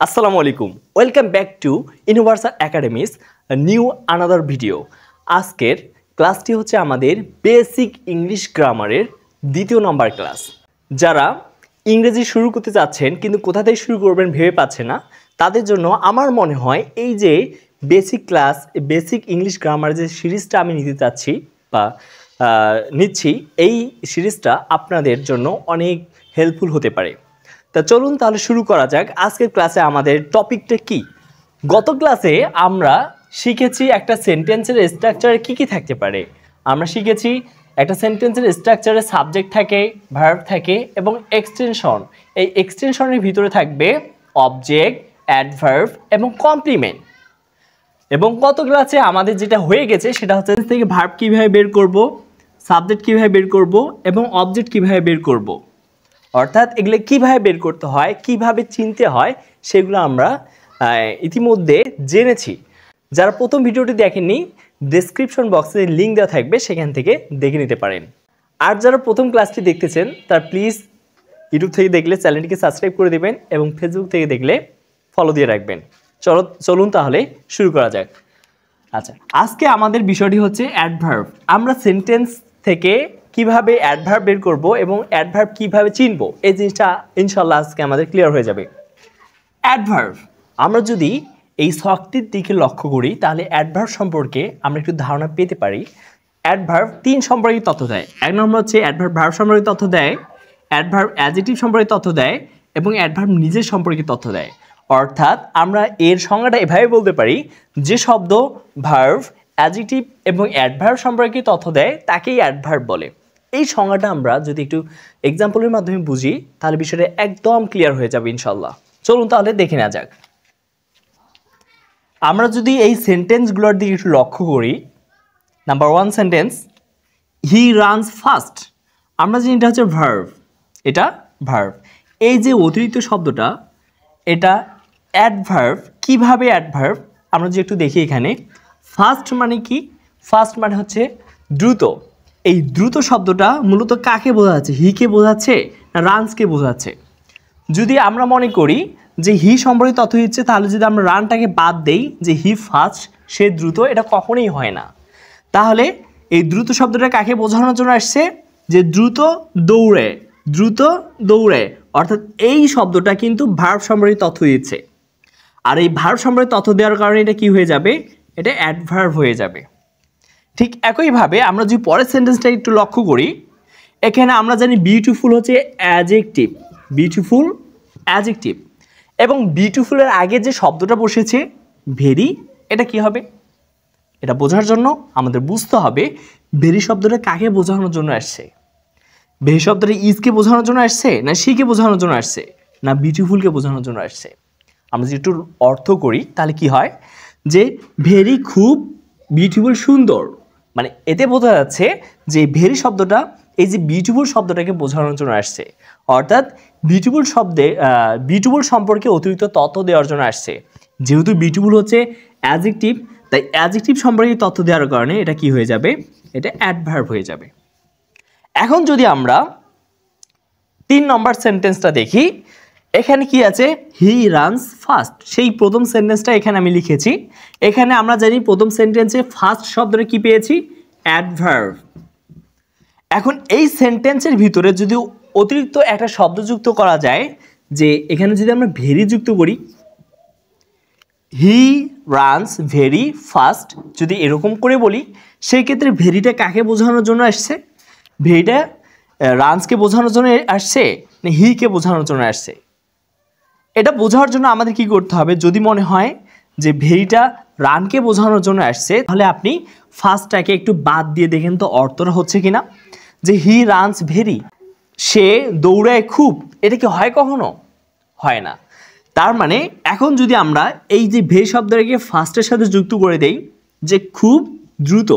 আসসালামু আলাইকুম welcome back to universal academy's new another video. আজকের ক্লাসটি হচ্ছে আমাদের বেসিক ইংলিশ গ্রামারের দ্বিতীয় নম্বর ক্লাস। যারা ইংরেজি শুরু করতে চাচ্ছেন কিন্তু কোথা থেকে শুরু করবেন ভেবে পাচ্ছে না, তাদের জন্য আমার মনে হয় এই যে basic class, basic English grammar যে সিরিজটা আমি নিতে চাচ্ছি বা নিচ্ছি, এই সিরিজটা আপনাদের জন্য অনেক হেল্পফুল হতে পারে। তা চলুন তাহলে শুরু করা যাক। আজকের ক্লাসে আমাদের টপিকটা কি? গত ক্লাসে আমরা শিখেছি একটা সেন্টেন্সের স্ট্রাকচারে কি থাকতে পারে। আমরা শিখেছি একটা সেন্টেন্সের স্ট্রাকচারে সাবজেক্ট থাকে, ভার্ব থাকে এবং এক্সটেনশন। এই এক্সটেনশনের ভিতরে থাকবে অবজেক্ট, অ্যাডভার্ব এবং কমপ্লিমেন্ট। এবং গত ক্লাসে আমাদের যেটা হয়ে গেছে সেটা হচ্ছে থেকে ভার্ব কীভাবে বের করব, সাবজেক্ট কীভাবে বের করব এবং অবজেক্ট কীভাবে বের করব, অর্থাৎ এগুলো কীভাবে বের করতে হয়, কিভাবে চিনতে হয়, সেগুলো আমরা ইতিমধ্যে জেনেছি। যারা প্রথম ভিডিওটি দেখেননি, ডেসক্রিপশন বক্সে লিঙ্ক দেওয়া থাকবে, সেখান থেকে দেখে নিতে পারেন। আর যারা প্রথম ক্লাসটি দেখতেছেন তারা প্লিজ ইউটিউব থেকে দেখলে চ্যানেলটিকে সাবস্ক্রাইব করে দেবেন এবং ফেসবুক থেকে দেখলে ফলো দিয়ে রাখবেন। চলুন তাহলে শুরু করা যাক। আচ্ছা, আজকে আমাদের বিষয়টি হচ্ছে অ্যাডভার্ব। আমরা সেন্টেন্স থেকে কিভাবে অ্যাডভার্ব বের করব এবং অ্যাডভার্ব কিভাবে চিনব, এই জিনিসটা ইনশাল্লাহ আজকে আমাদের ক্লিয়ার হয়ে যাবে। অ্যাডভার্ব, আমরা যদি এই শক্তির দিকে লক্ষ্য করি তাহলে অ্যাডভার্ব সম্পর্কে আমরা একটু ধারণা পেতে পারি। অ্যাডভার্ব তিন সম্পর্কে তথ্য দেয়। এক নম্বর হচ্ছে অ্যাডভার্ব ভার্ব সম্পর্কে তথ্য দেয়, অ্যাডভার্ব অ্যাডজেক্টিভ সম্পর্কে তথ্য দেয় এবং অ্যাডভার্ব নিজের সম্পর্কে তথ্য দেয়। অর্থাৎ আমরা এর সংজ্ঞাটা এভাবে বলতে পারি, যে শব্দ ভার্ব, অ্যাডজেক্টিভ এবং অ্যাডভার্ব সম্পর্কে তথ্য দেয় তাকেই অ্যাডভার্ব বলে। এই সংজ্ঞাটা আমরা যদি একটু এক্সাম্পলের মাধ্যমে বুঝি তাহলে বিষয়টা একদম ক্লিয়ার হয়ে যাবে ইনশাল্লাহ। চলুন তাহলে দেখে নেওয়া যাক। আমরা যদি এই সেন্টেন্সগুলোর দিকে একটু লক্ষ্য করি, number one sentence, he runs fast. আমরা জানি এটা হচ্ছে ভার্ব, এটা ভার্ব। এই যে অতিরিক্ত শব্দটা, এটা অ্যাডভার্ব। কিভাবে অ্যাডভার্ব আমরা যদি একটু দেখি এখানে, ফাস্ট মানে কি? ফাস্ট মানে হচ্ছে দ্রুত। এই দ্রুত শব্দটা মূলত কাকে বোঝাচ্ছে? হিকে বোঝাচ্ছে না রানসকে বোঝাচ্ছে? যদি আমরা মনে করি যে হি সম্পর্কে তথ্য দিচ্ছে, তাহলে যদি আমরা রানটাকে বাদ দেই, যে হি ফাস্ট, সে দ্রুত, এটা কখনোই হয় না। তাহলে এই দ্রুত শব্দটা কাকে বোঝানোর জন্য আসছে? যে দ্রুত দৌড়ে, দ্রুত দৌড়ে, অর্থাৎ এই শব্দটা কিন্তু ভার্ব সম্পর্কে তথ্য দিচ্ছে। আর এই ভার্ব সম্পর্কে তথ্য দেওয়ার কারণে এটা কি হয়ে যাবে? এটা অ্যাডভার্ব হয়ে যাবে। ঠিক একইভাবে আমরা যদি পরের সেন্টেন্সটা একটু লক্ষ্য করি, এখানে আমরা জানি বিউটিফুল হচ্ছে অ্যাডজেক্টিভ, বিউটিফুল অ্যাডজেক্টিভ, এবং বিউটিফুলের আগে যে শব্দটা বসেছে ভেরি, এটা কি হবে? এটা বোঝার জন্য আমাদের বুঝতে হবে ভেরি শব্দটা কাকে বোঝানোর জন্য আসছে। ভেরি শব্দটা ইজকে বোঝানোর জন্য আসছে, না শিকে বোঝানোর জন্য আসছে, না বিউটিফুলকে বোঝানোর জন্য আসছে? আমরা যদি একটু অর্থ করি তাহলে কি হয়, যে ভেরি খুব, বিউটিফুল সুন্দর, মানে এতে বোঝা যাচ্ছে যে ভেরি শব্দটা এই যে বিউটিফুল শব্দটাকে বোঝানোর জন্য আসছে। অর্থাৎ বিউটিফুল শব্দে বিউটিফুল সম্পর্কে অতিরিক্ত তথ্য দেওয়ার জন্য আসছে। যেহেতু বিউটিফুল হচ্ছে অ্যাডজেক্টিভ, তাই অ্যাডজেক্টিভ সম্পর্কে তথ্য দেওয়ার কারণে এটা কি হয়ে যাবে? এটা অ্যাডভার্ব হয়ে যাবে। এখন যদি আমরা 3 নম্বর সেন্টেন্সটা দেখি, এখানে কি আছে? He runs fast. সেই প্রথম সেন্টেন্সটা এখানে আমি লিখেছি। এখানে আমরা জানি প্রথম সেন্টেন্সে ফাস্ট শব্দটা কি পেয়েছি? অ্যাডভার্ব। এখন এই সেন্টেন্সের ভিতরে যদি অতিরিক্ত একটা শব্দ যুক্ত করা যায়, যে এখানে যদি আমরা ভেরি যুক্ত করি, হি রানস ভেরি ফাস্ট, যদি এরকম করে বলি, সেই ক্ষেত্রে ভেরিটা কাকে বোঝানোর জন্য আসছে? ভেরিটা রানসকে বোঝানোর জন্য আসছে না হিকে বোঝানোর জন্য আসছে? এটা বোঝার জন্য আমাদের কি করতে হবে? যদি মনে হয় যে ভেরিটা রানকে বোঝানোর জন্য আসছে, তাহলে আপনি ফার্স্টটাকে একটু বাদ দিয়ে দেখেন তো অর্থটা হচ্ছে কিনা। যে হি রানস ভেরি, সে দৌড়ায় খুব, এটা কি হয়? কখনো হয় না। তার মানে এখন যদি আমরা এই যে ভেরি শব্দটাকে ফার্স্টের সাথে যুক্ত করে দেই, যে খুব দ্রুত,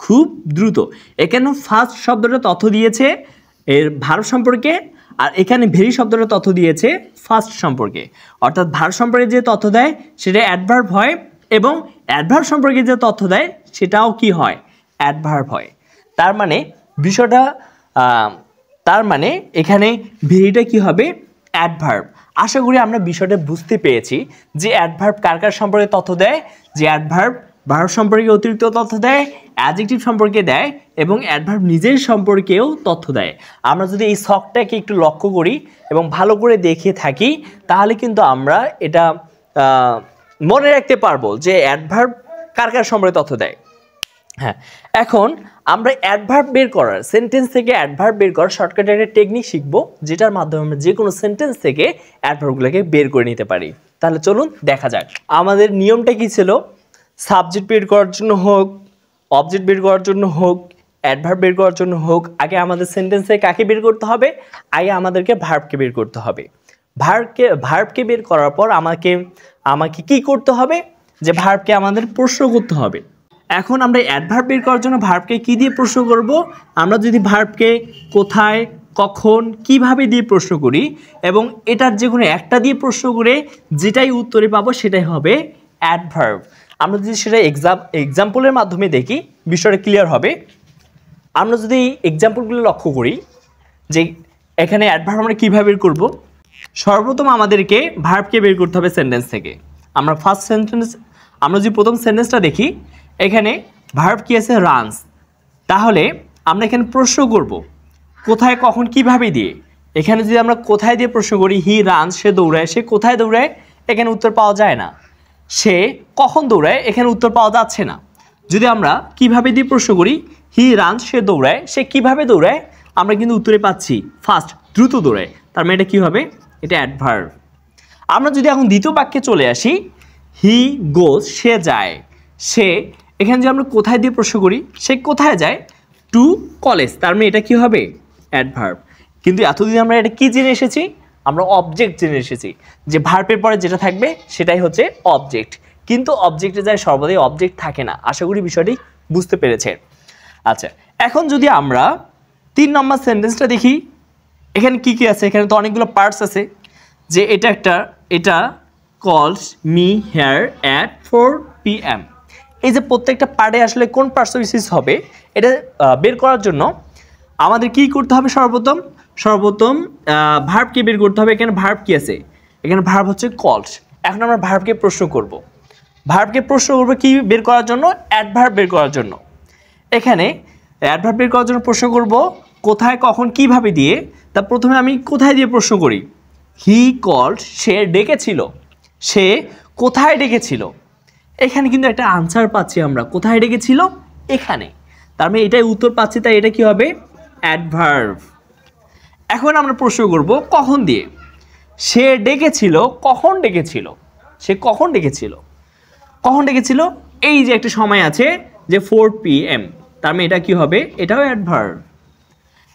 খুব দ্রুত, এখানে ফার্স্ট শব্দটা তথ্য দিয়েছে এর ভার্ব সম্পর্কে, আর এখানে ভেরি শব্দটা তথ্য দিয়েছে ফার্স্ট সম্পর্কে। অর্থাৎ ভার্ব সম্পর্কে যে তথ্য দেয় সেটা অ্যাডভার্ব হয়, এবং অ্যাডভার্ব সম্পর্কে যে তথ্য দেয় সেটাও কি হয়? অ্যাডভার্ব হয়। তার মানে বিষয়টা, তার মানে এখানে ভেরিটা কি হবে? অ্যাডভার্ব। আশা করি আমরা বিষয়টা বুঝতে পেরেছি যে অ্যাডভার্ব কার কার সম্পর্কে তথ্য দেয়, যে অ্যাডভার্ব ভার্ব সম্পর্কে অতিরিক্ত তথ্য দেয়, অ্যাডজেক্টিভ সম্পর্কে দেয় এবং অ্যাডভার্ব নিজের সম্পর্কেও তথ্য দেয়। আমরা যদি এই ছকটাকে একটু লক্ষ্য করি এবং ভালো করে দেখে থাকি তাহলে কিন্তু আমরা এটা মনে রাখতে পারবো যে অ্যাডভার্ব কার কার সম্পর্কে তথ্য দেয়। হ্যাঁ, এখন আমরা অ্যাডভার্ব বের করার, সেন্টেন্স থেকে অ্যাডভার্ব বের করার শর্টকাটে একটা টেকনিক শিখবো, যেটার মাধ্যমে আমরা যে কোনো সেন্টেন্স থেকে অ্যাডভার্বগুলোকে বের করে নিতে পারি। তাহলে চলুন দেখা যাক। আমাদের নিয়মটা কি ছিল? সাবজেক্ট বের করার জন্য হোক, অবজেক্ট বের করার জন্য হোক, অ্যাডভার্ব বের করার জন্য হোক, আগে আমাদের সেন্টেন্সে কাকে বের করতে হবে? আগে আমাদেরকে ভার্বকে বের করতে হবে। ভার্বকে বের করার পর আমাকে কি করতে হবে? যে ভার্বকে আমাদের প্রশ্ন করতে হবে। এখন আমরা অ্যাডভার্ব বের করার জন্য ভার্বকে কি দিয়ে প্রশ্ন করব? আমরা যদি ভার্বকে কোথায়, কখন, কিভাবে দিয়ে প্রশ্ন করি এবং এটার যে কোনো একটা দিয়ে প্রশ্ন করে যেটাই উত্তরে পাবো সেটাই হবে অ্যাডভার্ব। আমরা যদি সেটা এক্সাম্পলের মাধ্যমে দেখি বিষয়টা ক্লিয়ার হবে। আমরা যদি এক্সাম্পলগুলো লক্ষ্য করি যে এখানে অ্যাডভার্ব আমরা কীভাবে বের করব, সর্বপ্রথম আমাদেরকে ভার্বকে বের করতে হবে সেন্টেন্স থেকে। আমরা যদি প্রথম সেন্টেন্সটা দেখি, এখানে ভার্ব কি আছে? রানস। তাহলে আমরা এখানে প্রশ্ন করব কোথায়, কখন, কিভাবে দিয়ে। এখানে যদি আমরা কোথায় দিয়ে প্রশ্ন করি, হি রানস, সে দৌড়ায়, সে কোথায় দৌড়ায়? এখানে উত্তর পাওয়া যায় না। সে কখন দৌড়ায়? এখানে উত্তর পাওয়া যাচ্ছে না। যদি আমরা কিভাবে দিয়ে প্রশ্ন করি, হি রানস, সে দৌড়ায়, সে কিভাবে দৌড়ায়? আমরা কিন্তু উত্তরে পাচ্ছি ফাস্ট, দ্রুত দৌড়ায়। তার মানে এটা কী হবে? এটা অ্যাডভার্ব। আমরা যদি এখন দ্বিতীয় বাক্যে চলে আসি, হি গোজ, সে যায়। সে, এখানে যদি আমরা কোথায় দিয়ে প্রশ্ন করি, সে কোথায় যায়? To college. তার মানে এটা কি হবে? অ্যাডভার্ব। কিন্তু এতদিন আমরা এটা কি জেনে এসেছি? আমরা অবজেক্ট জেনে এসেছি যে ভার্বের পরে যেটা থাকবে সেটাই হচ্ছে অবজেক্ট। কিন্তু অবজেক্টে যায় সর্বদাই অবজেক্ট থাকে না। আশা করি বিষয়টি বুঝতে পেরেছেন। আচ্ছা, এখন যদি আমরা 3 নম্বর সেন্টেন্সটা দেখি, এখানে কি কি আছে? এখানে তো অনেকগুলো পার্টস আছে। যে এটা কলস মি হেয়ার অ্যাট 4 PM। এই যে প্রত্যেকটা পার্টে আসলে কোন পার্টস বিশেষ হবে এটা বের করার জন্য আমাদের কি করতে হবে? সর্বপ্রথম ভার্বকে বের করতে হবে। এখানে ভার্ব কি আছে? এখানে ভার্ব হচ্ছে কলস। এখন আমরা ভার্বকে প্রশ্ন করব কি বের করার জন্য? অ্যাডভার্ব বের করার জন্য। এখানে অ্যাডভার্ব বের করার জন্য প্রশ্ন করব কোথায়, কখন, কিভাবে দিয়ে। তা প্রথমে আমি কোথায় দিয়ে প্রশ্ন করি, হি কল্ড, সে ডেকেছিল। সে কোথায় ডেকেছিল? এখানে কিন্তু একটা আনসার পাচ্ছি আমরা, কোথায় ডেকেছিল? এখানে। তার মানে এটাই উত্তর পাচ্ছি, তাই এটা কি হবে? অ্যাডভার্ব। এখন আমরা প্রশ্ন করব কখন দিয়ে। সে ডেকেছিল, কখন ডেকেছিল? সে কখন ডেকেছিল? কখন ডেকেছিল? এই যে একটা সময় আছে যে 4 PM, তার মানে এটা কি হবে? এটাও অ্যাডভার্ব।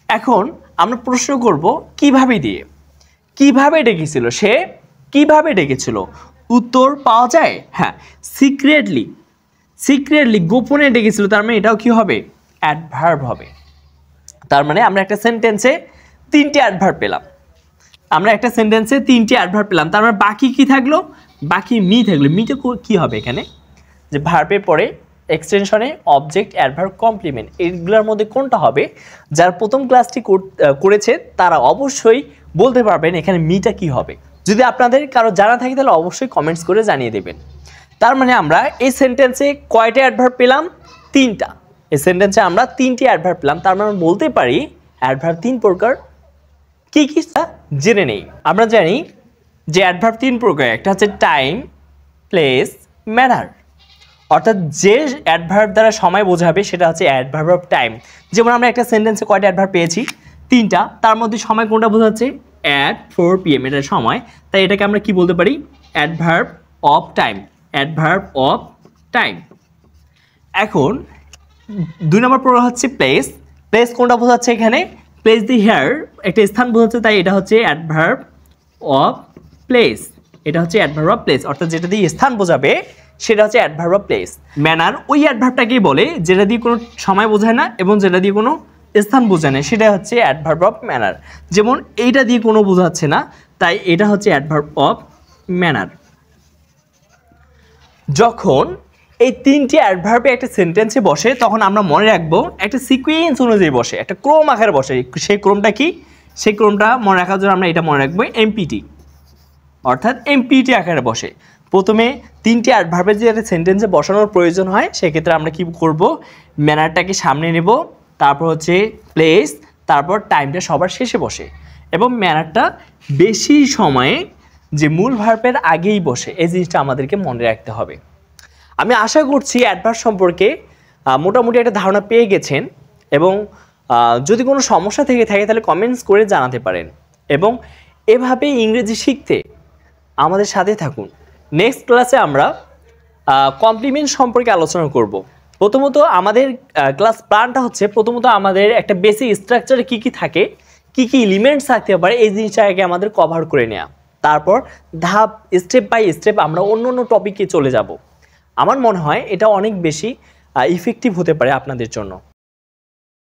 এখন আমরা প্রশ্ন করব কিভাবে দিয়ে। কিভাবে ডেকেছিল? সে কিভাবে ডেকেছিল? উত্তর পাওয়া যায়? হ্যাঁ, সিক্রেটলি, গোপনে ডেকেছিল। তার মানে এটাও কি হবে? অ্যাডভার্ব হবে। তার মানে আমরা একটা সেন্টেন্সে 3টি অ্যাডভার্ব পেলাম। তার মানে বাকি কি থাকলো? বাকি মি থাকলো। মিটা কি হবে এখানে? যে ভার্বের পরে এক্সটেনশনে অবজেক্ট, অ্যাডভার্ব, কমপ্লিমেন্ট, এইগুলোর মধ্যে কোনটা হবে? যারা প্রথম ক্লাসটি করেছে তারা অবশ্যই বলতে পারবেন এখানে মিটা কি হবে। যদি আপনাদের কারো জানা থাকে তাহলে অবশ্যই কমেন্টস করে জানিয়ে দেবেন। তার মানে আমরা এই সেন্টেন্সে কয়টা অ্যাডভার্ব পেলাম? 3টা। এই সেন্টেন্সে আমরা 3টি অ্যাডভার্ব পেলাম। তার মানে বলতে পারি অ্যাডভার্ব 3 প্রকার। কি কি জেনে নেই। আমরা জানি যে অ্যাডভার্ব 3 প্রকার। একটা হচ্ছে টাইম, প্লেস, ম্যানার। অর্থাৎ যে অ্যাডভার্ব দ্বারা সময় বোঝাবে সেটা হচ্ছে অ্যাডভার্ব অফ টাইম। যেমন আমরা একটা সেন্টেন্সে কয়টা অ্যাডভার্ব পেয়েছি? 3টা। তার মধ্যে সময় কোনটা বোঝাচ্ছে? অ্যাট 4 PM, এটা সময়। তাই এটাকে আমরা কি বলতে পারি? Adverb of time. Adverb of time. এখন 2 নম্বর প্রকার হচ্ছে প্লেস। প্লেস কোনটা বোঝাচ্ছে? এখানে প্লেস দি হেয়ার, একটা স্থান বোঝাচ্ছে, তাই এটা হচ্ছে অ্যাডভার্ব অফ প্লেস। এটা হচ্ছে অ্যাডভার্ব অফ প্লেস, অর্থাৎ যেটা দিয়ে স্থান বোঝাবে সেটা হচ্ছে অ্যাডভার্ব অফ প্লেস। ম্যানার ওই অ্যাডভার্বটাকেই বলে যেটা দিয়ে কোনো সময় বোঝায় না এবং যেটা দিয়ে কোনো স্থান বোঝায় না, সেটা হচ্ছে অ্যাডভার্ব অফ ম্যানার। যেমন এইটা দিয়ে কোনো বোঝাচ্ছে না, তাই এটা হচ্ছে অ্যাডভার্ব অফ ম্যানার। যখন এই 3টি অ্যাডভার্বে একটা সেন্টেন্সে বসে তখন আমরা মনে রাখবো একটা সিকোয়েন্স অনুযায়ী বসে, একটা ক্রম আকারে বসে। সেই ক্রমটা কি? সেই ক্রমটা মনে রাখার জন্য আমরা এটা মনে রাখবো এমপিটি। অর্থাৎ এমপিটি আকারে বসে। প্রথমে 3টি অ্যাডভার্বের যে সেন্টেন্সে বসানোর প্রয়োজন হয় সেক্ষেত্রে আমরা কি করব, ম্যানারটাকে সামনে নেব, তারপর হচ্ছে প্লেস, তারপর টাইমটা সবার শেষে বসে এবং ম্যানারটা বেশি সময়ে যে মূল ভার্বের আগেই বসে, এই জিনিসটা আমাদেরকে মনে রাখতে হবে। আমি আশা করছি অ্যাডভার্ব সম্পর্কে মোটামুটি একটা ধারণা পেয়ে গেছেন এবং যদি কোনো সমস্যা থেকে থাকে তাহলে কমেন্টস করে জানাতে পারেন এবং এভাবে ইংরেজি শিখতে আমাদের সাথে থাকুন। নেক্সট ক্লাসে আমরা কমপ্লিমেন্ট সম্পর্কে আলোচনা করব। প্রথমত আমাদের ক্লাস প্ল্যানটা হচ্ছে প্রথমত আমাদের একটা বেসিক স্ট্রাকচারে কী কী থাকে, কী কী এলিমেন্টস থাকতে পারে, এই জিনিসটাকে আমাদের কভার করে নেওয়া। তারপর ধাপ স্টেপ বাই স্টেপ আমরা অন্য অন্য টপিকে চলে যাব। আমার মনে হয় এটা অনেক বেশি ইফেক্টিভ হতে পারে আপনাদের জন্য।